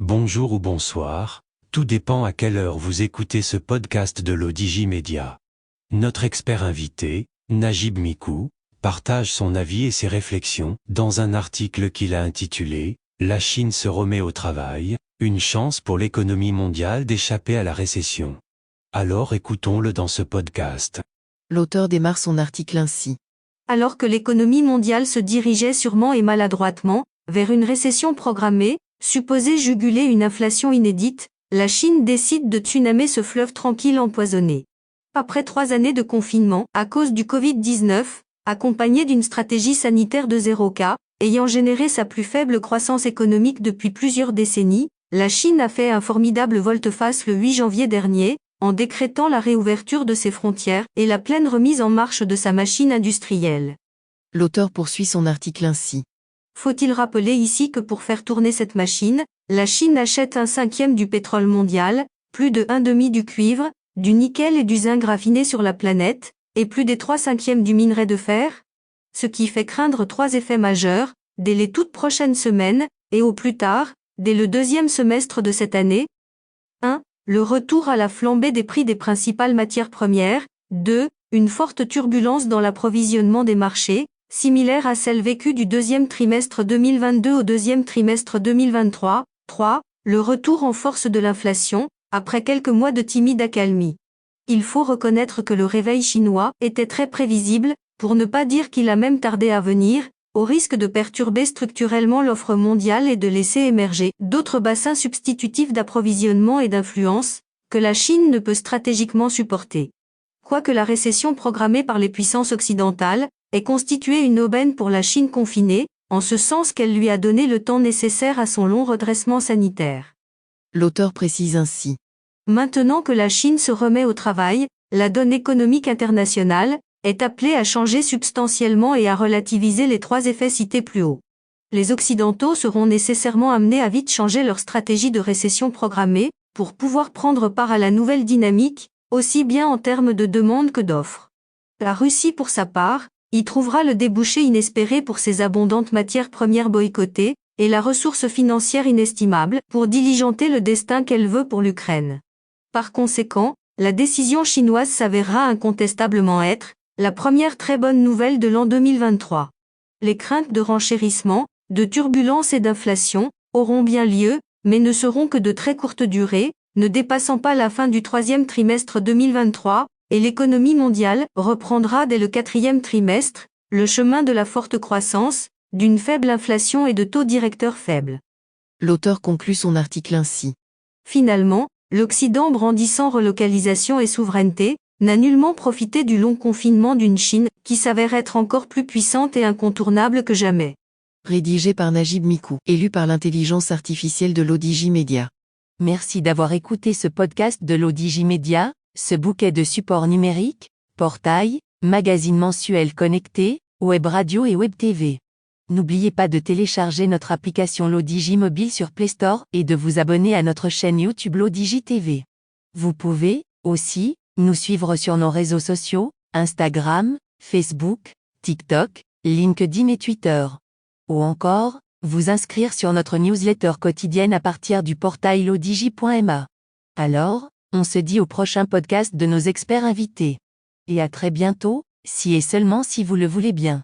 Bonjour ou bonsoir, tout dépend à quelle heure vous écoutez ce podcast de l'ODJ Media. Notre expert invité, Najib Mikou, partage son avis et ses réflexions dans un article qu'il a intitulé « La Chine se remet au travail, une chance pour l'économie mondiale d'échapper à la récession ». Alors écoutons-le dans ce podcast. L'auteur démarre son article ainsi. Alors que l'économie mondiale se dirigeait sûrement et maladroitement vers une récession programmée, supposée juguler une inflation inédite, la Chine décide de tsunamer ce fleuve tranquille empoisonné. Après 3 années de confinement à cause du Covid-19, accompagnée d'une stratégie sanitaire de 0 cas, ayant généré sa plus faible croissance économique depuis plusieurs décennies, la Chine a fait un formidable volte-face le 8 janvier dernier, en décrétant la réouverture de ses frontières et la pleine remise en marche de sa machine industrielle. L'auteur poursuit son article ainsi. Faut-il rappeler ici que pour faire tourner cette machine, la Chine achète 1/5 du pétrole mondial, plus de 1/2 du cuivre, du nickel et du zinc raffinés sur la planète, et plus des 3/5 du minerai de fer? Ce qui fait craindre 3 effets majeurs, dès les toutes prochaines semaines, et au plus tard, dès le deuxième semestre de cette année. 1. Le retour à la flambée des prix des principales matières premières. 2. Une forte turbulence dans l'approvisionnement des marchés, similaire à celle vécue du deuxième trimestre 2022 au deuxième trimestre 2023. 3. Le retour en force de l'inflation, après quelques mois de timide accalmie. Il faut reconnaître que le réveil chinois était très prévisible, pour ne pas dire qu'il a même tardé à venir, au risque de perturber structurellement l'offre mondiale et de laisser émerger d'autres bassins substitutifs d'approvisionnement et d'influence, que la Chine ne peut stratégiquement supporter. Quoique la récession programmée par les puissances occidentales ait constitué une aubaine pour la Chine confinée, en ce sens qu'elle lui a donné le temps nécessaire à son long redressement sanitaire. L'auteur précise ainsi. Maintenant que la Chine se remet au travail, la donne économique internationale est appelée à changer substantiellement et à relativiser les 3 effets cités plus haut. Les Occidentaux seront nécessairement amenés à vite changer leur stratégie de récession programmée, pour pouvoir prendre part à la nouvelle dynamique, aussi bien en termes de demande que d'offres. La Russie pour sa part, y trouvera le débouché inespéré pour ses abondantes matières premières boycottées, et la ressource financière inestimable pour diligenter le destin qu'elle veut pour l'Ukraine. Par conséquent, la décision chinoise s'avérera incontestablement être la première très bonne nouvelle de l'an 2023. Les craintes de renchérissement, de turbulence et d'inflation auront bien lieu, mais ne seront que de très courte durée, ne dépassant pas la fin du 3e trimestre 2023, et l'économie mondiale reprendra dès le 4e trimestre le chemin de la forte croissance, d'une faible inflation et de taux directeurs faibles. L'auteur conclut son article ainsi. Finalement, l'Occident brandissant relocalisation et souveraineté, n'a nullement profité du long confinement d'une Chine qui s'avère être encore plus puissante et incontournable que jamais. Rédigé par Najib Mikou, élu par l'intelligence artificielle de l'ODJ Media. Merci d'avoir écouté ce podcast de l'ODJ Media, ce bouquet de supports numériques, portail, magazine mensuel connecté, web radio et web TV. N'oubliez pas de télécharger notre application l'ODJ Mobile sur Play Store et de vous abonner à notre chaîne YouTube l'ODJ TV. Vous pouvez, aussi, nous suivre sur nos réseaux sociaux, Instagram, Facebook, TikTok, LinkedIn et Twitter. Ou encore, vous inscrire sur notre newsletter quotidienne à partir du portail l'odj.ma. Alors, on se dit au prochain podcast de nos experts invités. Et à très bientôt, si et seulement si vous le voulez bien.